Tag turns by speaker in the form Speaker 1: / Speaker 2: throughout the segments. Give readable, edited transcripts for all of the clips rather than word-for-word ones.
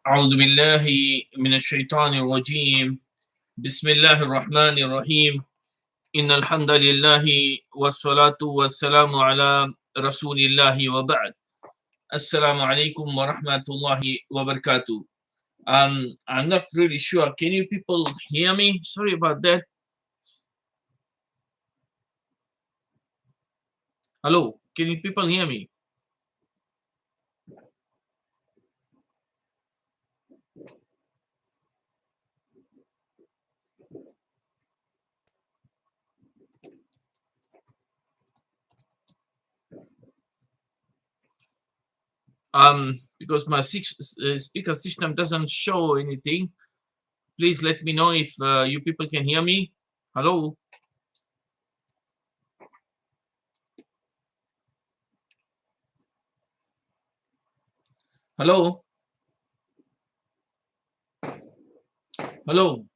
Speaker 1: أعوذ بالله من الشيطان الرجيم بسم الله الرحمن الرحيم إن الحمد لله والصلاة والسلام على رسول الله وبعد السلام عليكم ورحمة الله وبركاته. I'm not really sure. Can you people hear me? Sorry about that. Hello, can you people hear me? Because my speaker system doesn't show anything. Please let me know if you people can hear me. Hello. Hello. Hello.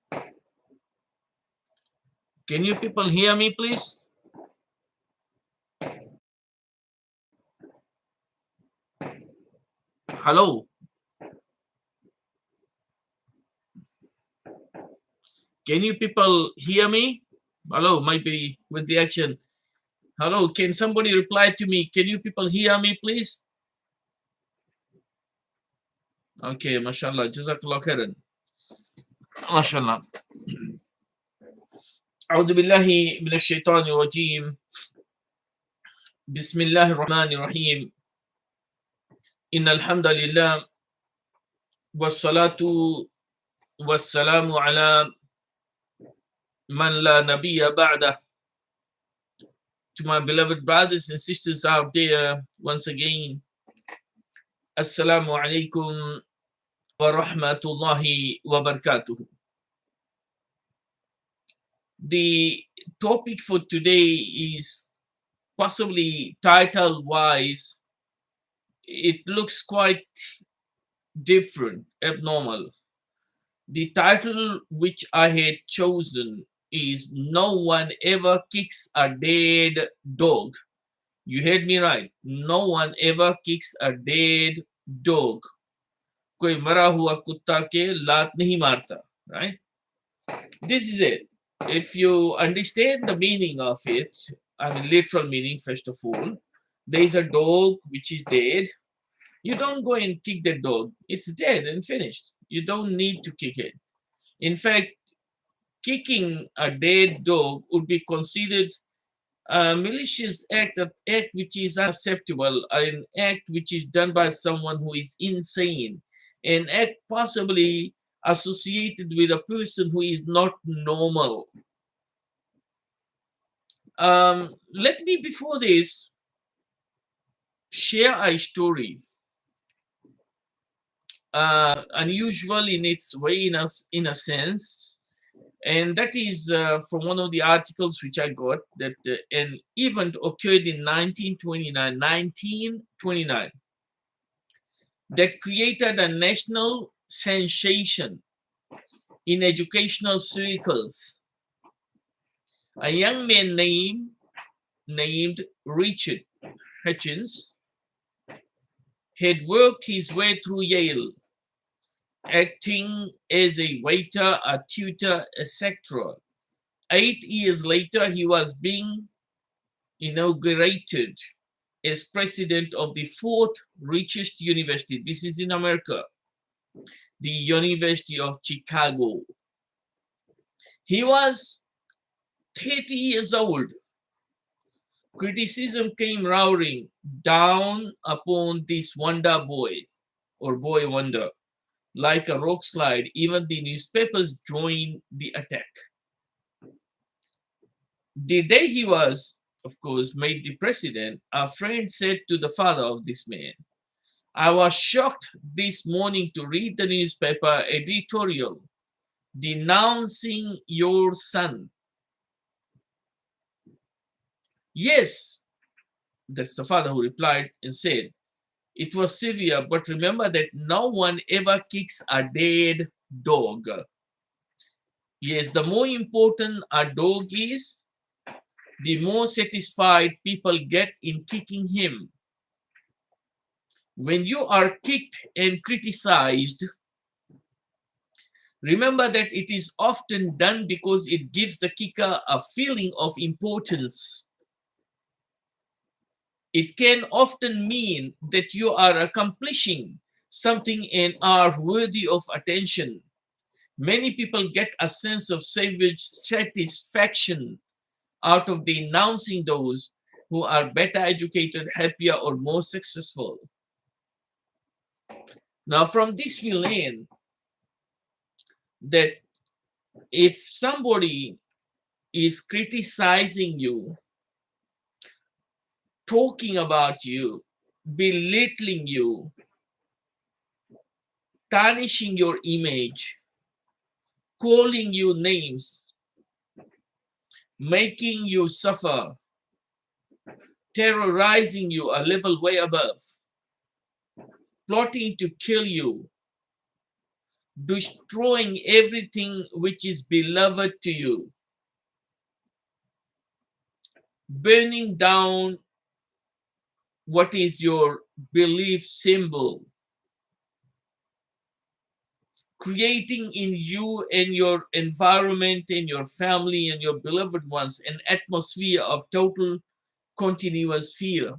Speaker 1: Can you people hear me, please? Hello. Can you people hear me? Hello, might be with the action. Hello, can somebody reply to me? Can you people hear me, please? Okay, mashallah. Jazakallah khairan. Mashallah. أعوذ بالله من الشيطان الرجيم بسم الله الرحمن الرحيم إن الحمد لله والصلاة والسلام على من لا نبي بعده. To my beloved brothers and sisters out there, once again, Assalamu alaikum wa rahmatullahi wa barakatuh. The topic for today is possibly title-wise, it looks quite different, abnormal. The title which I had chosen is No One Ever Kicks a Dead Dog. You heard me right. No one ever kicks a dead dog. कोई मरा हुआ कुत्ता के लात नहीं मारता, right? This is it. If you understand the meaning of it, I mean literal meaning first of all, there is a dog which is dead. You don't go and kick the dog. It's dead and finished. You don't need to kick it. In fact, kicking a dead dog would be considered a malicious act, an act which is unacceptable, an act which is done by someone who is insane, an act possibly associated with a person who is not normal. Let me, before this, share a story. Unusual in its way, in a sense, and that is from one of the articles which I got, that an event occurred in 1929 that created a national sensation in educational circles. A young man named Richard Hutchins had worked his way through Yale, acting as a waiter, a tutor, etc. 8 years later, he was being inaugurated as president of the fourth richest university. This is in America, the University of Chicago. He was 30 years old. Criticism came roaring down upon this wonder boy, or boy wonder. Like a rock slide, even the newspapers joined the attack. The day he was, of course, made the president, a friend said to the father of this man, I was shocked this morning to read the newspaper editorial denouncing your son. Yes, that's the father who replied and said, it was severe, but remember that no one ever kicks a dead dog. Yes, the more important a dog is, the more satisfied people get in kicking him. When you are kicked and criticized, Remember that it is often done because it gives the kicker a feeling of importance. It can often mean that you are accomplishing something and are worthy of attention. Many people get a sense of savage satisfaction out of denouncing those who are better educated, happier, or more successful. Now, from this, we learn that if somebody is criticizing you, talking about you, belittling you, tarnishing your image, calling you names, making you suffer, terrorizing you a level way above, plotting to kill you, destroying everything which is beloved to you, burning down what is your belief symbol, creating in you and your environment and your family and your beloved ones an atmosphere of total continuous fear.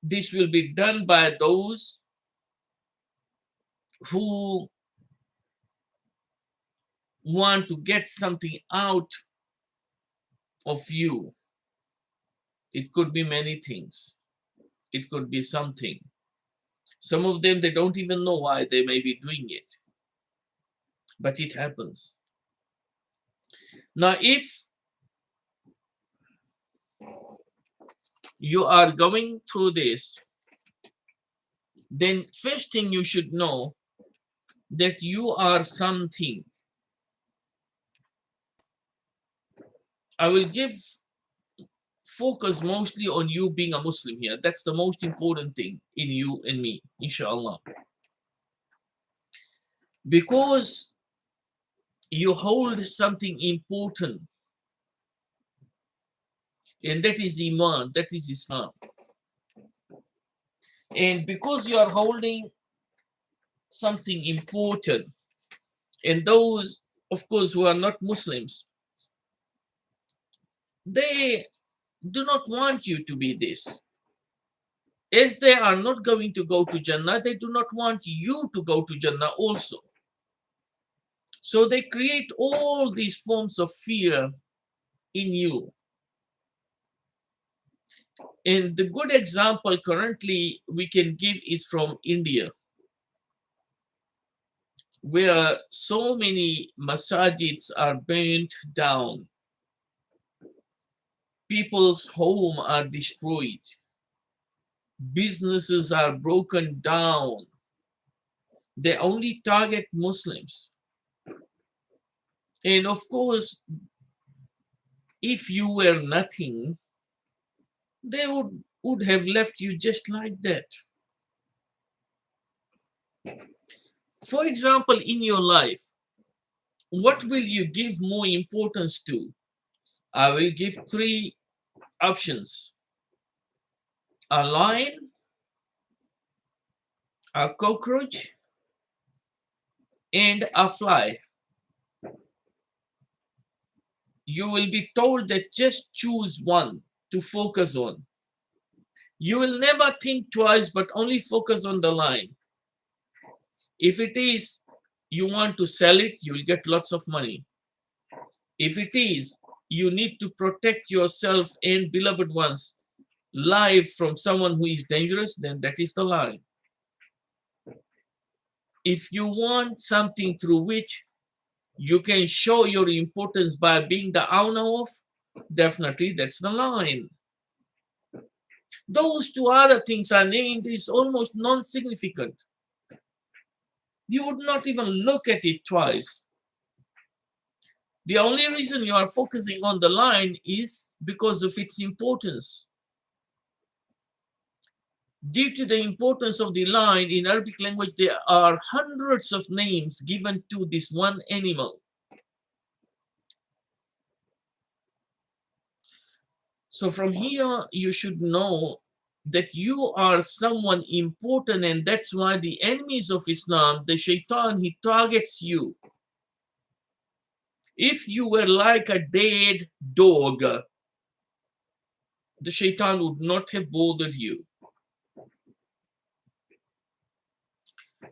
Speaker 1: This will be done by those who want to get something out of you. It could be many things. It could be something. Some of them, they don't even know why they may be doing it, but it happens. Now, if you are going through this, then first thing you should know that you are something. I will give focus mostly on you being a Muslim here. That's the most important thing in you and me, inshallah. Because you hold something important, and that is Iman, that is Islam. And because you are holding something important, and those, of course, who are not Muslims, they do not want you to be this. As they are not going to go to Jannah, they do not want you to go to Jannah also. So they create all these forms of fear in you. And the good example currently we can give is from India, where so many masajids are burnt down. People's homes are destroyed. Businesses are broken down. They only target Muslims. And of course, if you were nothing, they would have left you just like that. For example, in your life, what will you give more importance to? I will give three options: a lion, a cockroach, and a fly. You will be told that just choose one to focus on. You will never think twice, but only focus on the lion. If it is you want to sell it, you will get lots of money. If it is you need to protect yourself and beloved ones life from someone who is dangerous, then that is the lion. If you want something through which you can show your importance by being the owner of, definitely that's the lion. Those two other things are named is almost non-significant. You would not even look at it twice. The only reason you are focusing on the lion is because of its importance. Due to the importance of the lion in Arabic language, there are hundreds of names given to this one animal. So from here, you should know that you are someone important, and that's why the enemies of Islam, the shaitan, he targets you. If you were like a dead dog, the shaitan would not have bothered you.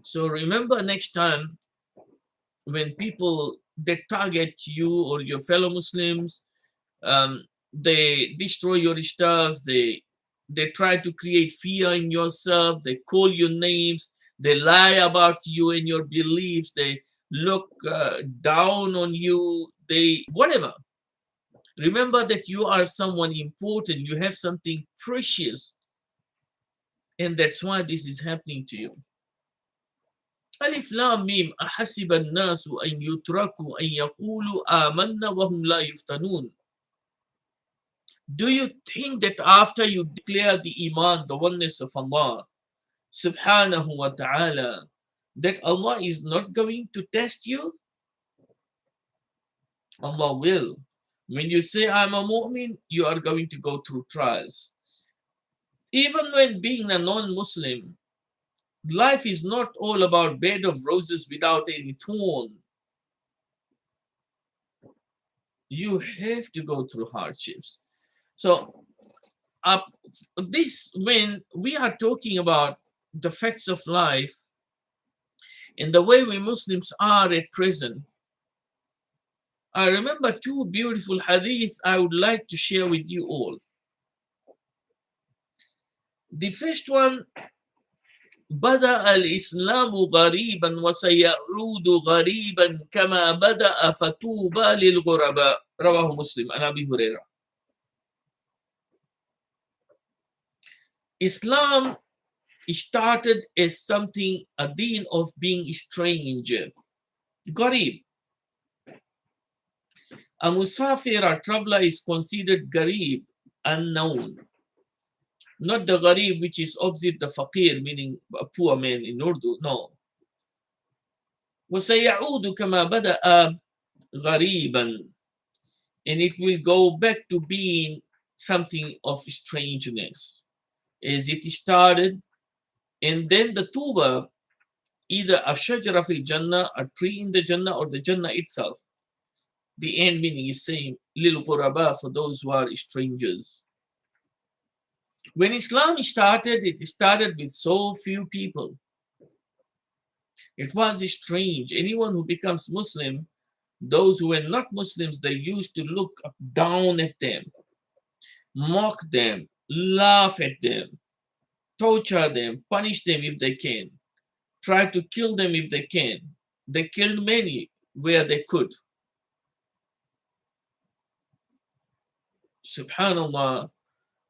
Speaker 1: So remember, next time when people they target you or your fellow Muslims, they destroy your stuff, they try to create fear in yourself, they call you names, they lie about you and your beliefs, they look down on you, they whatever. Remember that you are someone important, you have something precious, and that's why this is happening to you. ألف لام ميم أحسب الناس أن يتركوا أن يقولوا آمنا وهم لا يفتنون. Do you think that after you declare the Iman, the oneness of Allah subhanahu wa ta'ala, that Allah is not going to test you? Allah will. When you say I'm a mu'min, you are going to go through trials. Even when being a non-Muslim, life is not all about bed of roses without any thorn. You have to go through hardships. So this, when we are talking about the facts of life and the way we Muslims are at present, I remember two beautiful hadith I would like to share with you all. The first one, بدأ الإسلام غريبا وسيعود غريبا كما بدأ فتوبى للغرباء رواه مسلم عن أبي هريرة. Islam started as something, a deen of being strange, gharib. A musafir, a traveler, is considered gharib, unknown. Not the gharib which is opposite the faqir, meaning a poor man in Urdu, no. وَسَيَعُودُ كَمَا بَدَأَ غَرِيبًا, and it will go back to being something of strangeness as it started. And then the tuba, either a shajara fil jannah, a tree in the jannah, or the jannah itself. The end meaning is same, lil quraba, for those who are strangers. When Islam started, it started with so few people. It was strange. Anyone who becomes Muslim, those who were not Muslims, they used to look down at them, mock them, laugh at them, torture them, punish them if they can, try to kill them if they can. They killed many where they could. Subhanallah,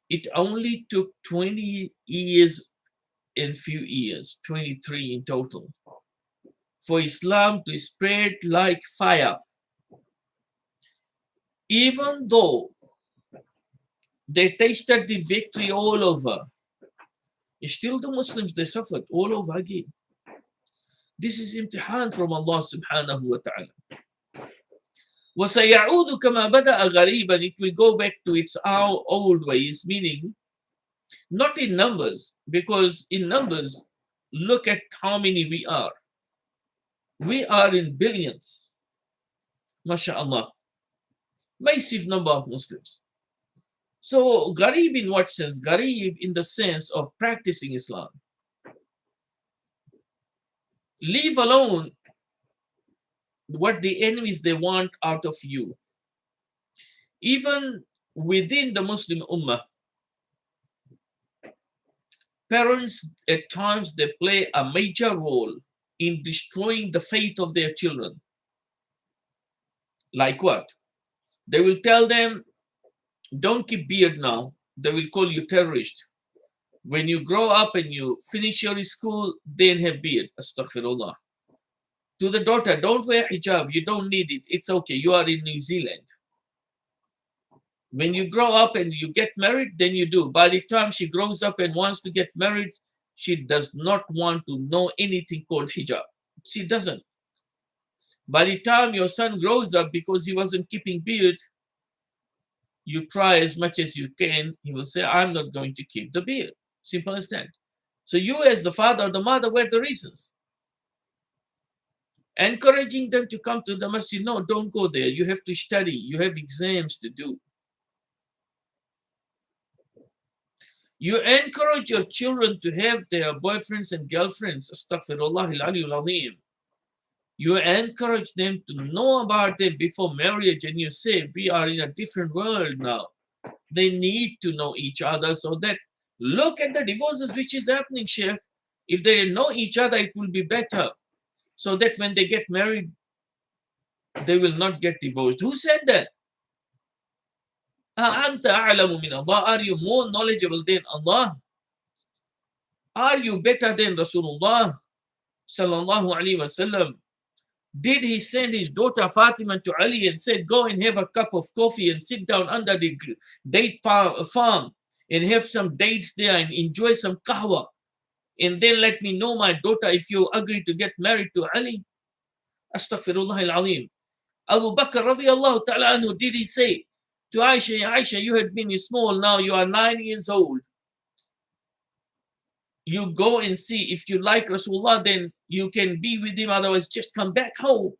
Speaker 1: it only took 20 years and few years, 23 in total, for Islam to spread like fire. Even though they tasted the victory all over, still the Muslims, they suffered all over again. This is imtihan from Allah subhanahu wa ta'ala. وَسَيَعُودُ كَمَا بَدَأَ غَرِيبًا, it will go back to its old ways, meaning not in numbers, because in numbers, look at how many we are. We are in billions. MashaAllah. Massive number of Muslims. So, Gharib in what sense? Gharib in the sense of practicing Islam. Leave alone what the enemies they want out of you. Even within the Muslim Ummah, parents at times they play a major role in destroying the faith of their children. Like what? They will tell them, don't keep beard now. They will call you terrorist. When you grow up and you finish your school, then have beard. Astaghfirullah. To the daughter, don't wear hijab. You don't need it. It's okay. You are in New Zealand. When you grow up and you get married, then you do. By the time she grows up and wants to get married, she does not want to know anything called hijab. She doesn't. By the time your son grows up, because he wasn't keeping beard, you try as much as you can, he will say, I'm not going to keep the beard. Simple as that. So you as the father or the mother were the reasons. Encouraging them to come to the masjid. No, don't go there. You have to study. You have exams to do. You encourage your children to have their boyfriends and girlfriends. Astaghfirullah al-Aliyyul Azim. You encourage them to know about them before marriage, and you say, we are in a different world now. They need to know each other, so that look at the divorces which is happening, Shaykh. If they know each other, it will be better. So that when they get married, they will not get divorced. Who said that? Are you more knowledgeable than Allah? Are you better than Rasulullah sallallahu alaihi wasallam? Did he send his daughter Fatima to Ali and said, go and have a cup of coffee and sit down under the date farm and have some dates there and enjoy some kahwa, and then let me know, my daughter, if you agree to get married to Ali? Astaghfirullah al-Azim. Abu Bakr radiallahu ta'ala anhu, did he say to Aisha, Aisha, you had been small, now you are 9 years old. You go and see if you like Rasulullah, then you can be with him, otherwise just come back home.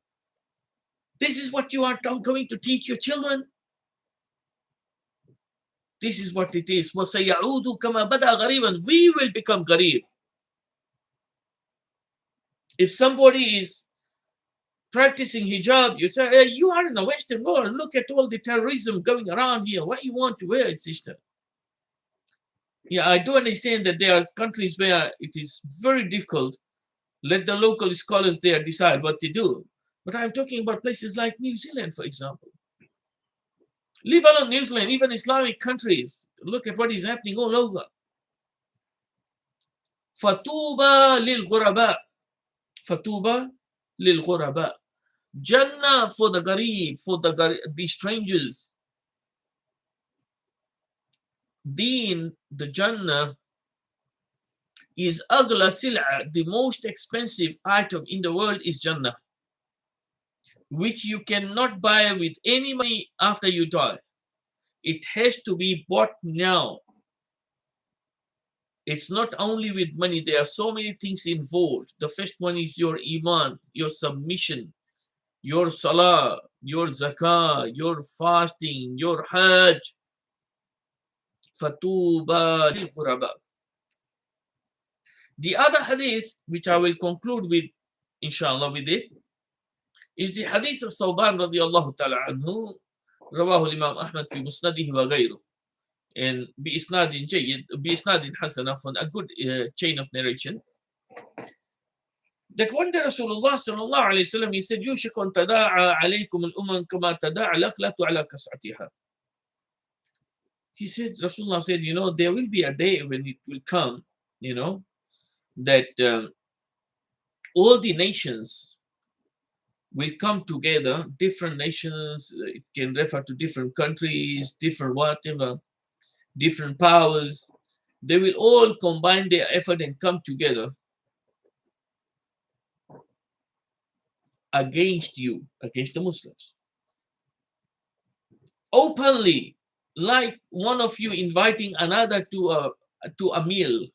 Speaker 1: This is what you are going to teach your children. This is what it is. وَسَيَعُودُ كَمَا بَدَى غَرِيبًا. We will become gharib. If somebody is practicing hijab, you say, hey, you are in the Western world. Look at all the terrorism going around here. What you want to wear, sister? Yeah, I do understand that there are countries where it is very difficult. Let the local scholars there decide what to do. But I'm talking about places like New Zealand, for example. Leave alone New Zealand, even Islamic countries. Look at what is happening all over. Fatuba lil ghuraba. Fatuba lil ghuraba. Jannah for the gharib, for the strangers. Deen, the Jannah, is agla sil'a, the most expensive item in the world is Jannah, which you cannot buy with any money after you die. It has to be bought now. It's not only with money, there are so many things involved. The first one is your iman, your submission, your salah, your zakah, your fasting, your hajj. Fatuba lil ghuraba. The other hadith, which I will conclude with, inshallah, with it, is the hadith of Thawban radiallahu ta'ala anhu, rawahu Imam Ahmad fi musnadihi wa ghayruh, and bi-isnadin jayyid, bi-isnadin hasana, from a good chain of narration, that one day Rasulullah sallallahu alayhi wa sallam, he said, يُوشِكُ أَن تَدَاعَ عَلَيْكُمُ الْأُمَمْ كَمَا تَدَاعَ الْأَكْلَةُ عَلَى كَسْعَتِهَا. He said, Rasulullah said, there will be a day when it will come, that all the nations will come together, different nations, it can refer to different countries, different whatever, different powers. They will all combine their effort and come together against you, against the Muslims. Openly, like one of you inviting another to a meal.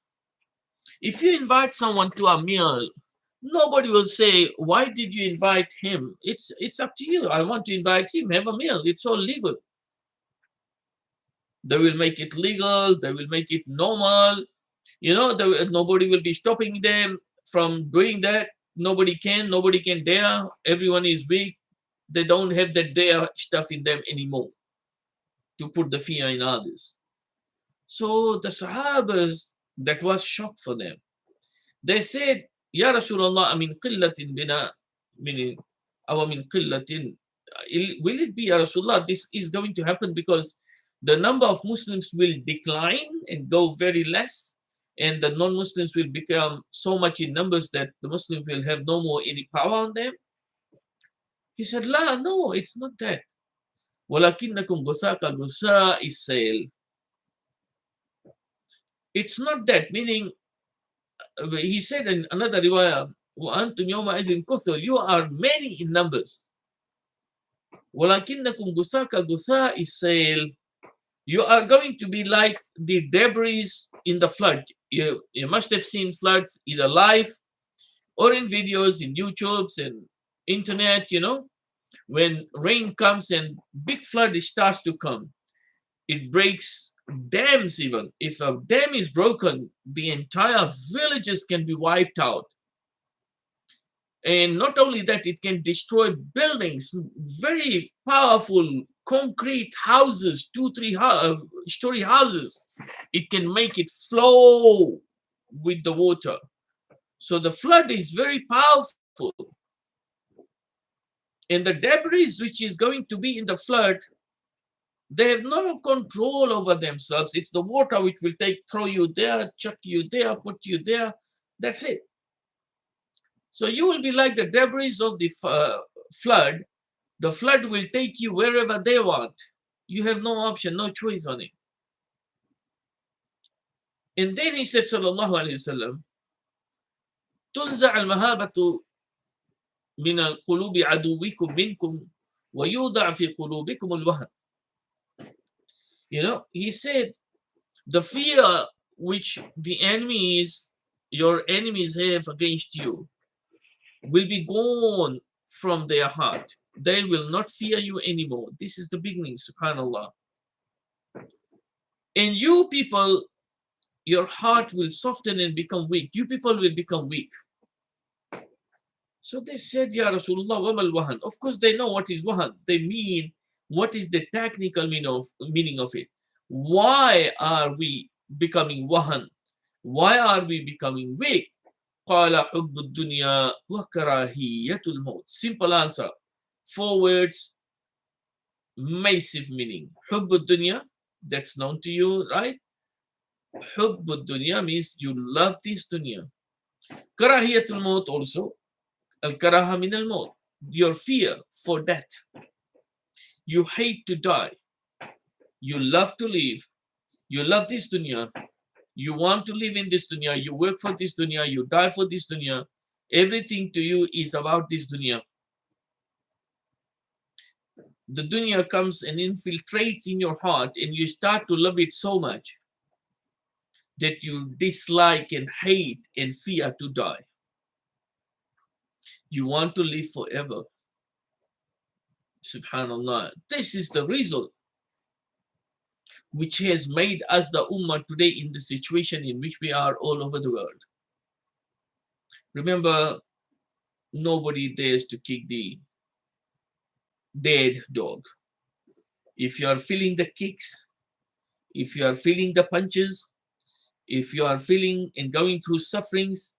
Speaker 1: If you invite someone to a meal, nobody will say, why did you invite him? It's up to you. I want to invite him, have a meal. It's all legal. They will make it legal. They will make it normal. Nobody will be stopping them from doing that. Nobody can dare. Everyone is weak. They don't have that dare stuff in them anymore to put the fear in others. So the Sahabas, that was shock for them. They said, Ya Rasulullah, min qillatin bina, meaning, awa min qillatin, will it be, Ya Rasulullah, this is going to happen because the number of Muslims will decline and go very less, and the non-Muslims will become so much in numbers that the Muslims will have no more any power on them? He said, La, no, it's not that. وَلَكِنَّكُمْ غُثَاءَ كَغُثَاءِ السَّيْلِ. It's not that, meaning, he said in another riwayah, وَأَنْتُمْ يَوْمَئِذٍ كُثُرٌ, you are many in numbers. وَلَكِنَّكُمْ غُثَاءَ كَغُثَاءِ السَّيْلِ. You are going to be like the debris in the flood. You must have seen floods either live or in videos in YouTube's and internet, when rain comes and big flood starts to come. It breaks dams even. If a dam is broken, the entire villages can be wiped out. And not only that, it can destroy buildings, very powerful concrete houses, two, three-story houses. It can make it flow with the water. So the flood is very powerful. And the debris which is going to be in the flood, they have no control over themselves. It's the water which will throw you there, chuck you there, put you there. That's it. So you will be like the debris of the flood. The flood will take you wherever they want. You have no option, no choice on it. And then he said, sallallahu alayhi wasallam, تنزع المهابة من القلوب عدوكم منكم ويوضع في قلوبكم الوهن. He said, the fear which your enemies have against you, will be gone from their heart. They will not fear you anymore. This is the beginning, subhanallah. And you people, your heart will soften and become weak. You people will become weak. So they said, Ya Rasulullah, wamal wahan. Of course, they know what is wahan. They mean, what is the technical meaning of it? Why are we becoming wahan? Why are we becoming weak? قال حب الدنيا وكراهية الموت. Simple answer. 4 words, massive meaning. حب الدنيا, that's known to you, right? حب الدنيا means you love this dunya. كراهية الموت also. الكراهة من الموت. Your fear for death. You hate to die. You love to live. You love this dunya. You want to live in this dunya. You work for this dunya. You die for this dunya. Everything to you is about this dunya. The dunya comes and infiltrates in your heart, and you start to love it so much that you dislike and hate and fear to die. You want to live forever. Subhanallah. This is the result which has made us the ummah today in the situation in which we are all over the world. Remember, nobody dares to kick the dead dog. If you are feeling the kicks, if you are feeling the punches, if you are feeling and going through sufferings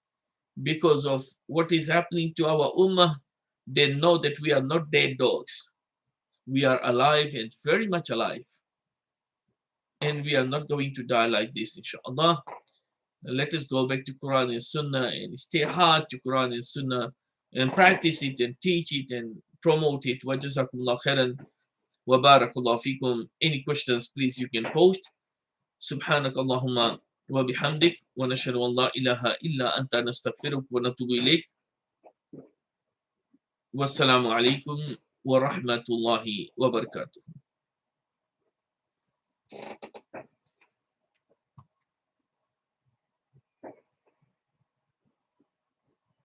Speaker 1: because of what is happening to our ummah, then know that we are not dead dogs. We are alive and very much alive. And we are not going to die like this, inshallah. Let us go back to Quran and Sunnah and stay hard to Quran and Sunnah and practice it and teach it and promote it. Wa jazakumullah khairan wa barakallahu fikum. Any questions, please, you can post. Subhanakallahumma wa bihamdik wa nashhadu an la ilaha illa anta nastaghfiruka wa natubu ilayk. Wassalamu alaikum wa rahmatullahi wa barakatuh.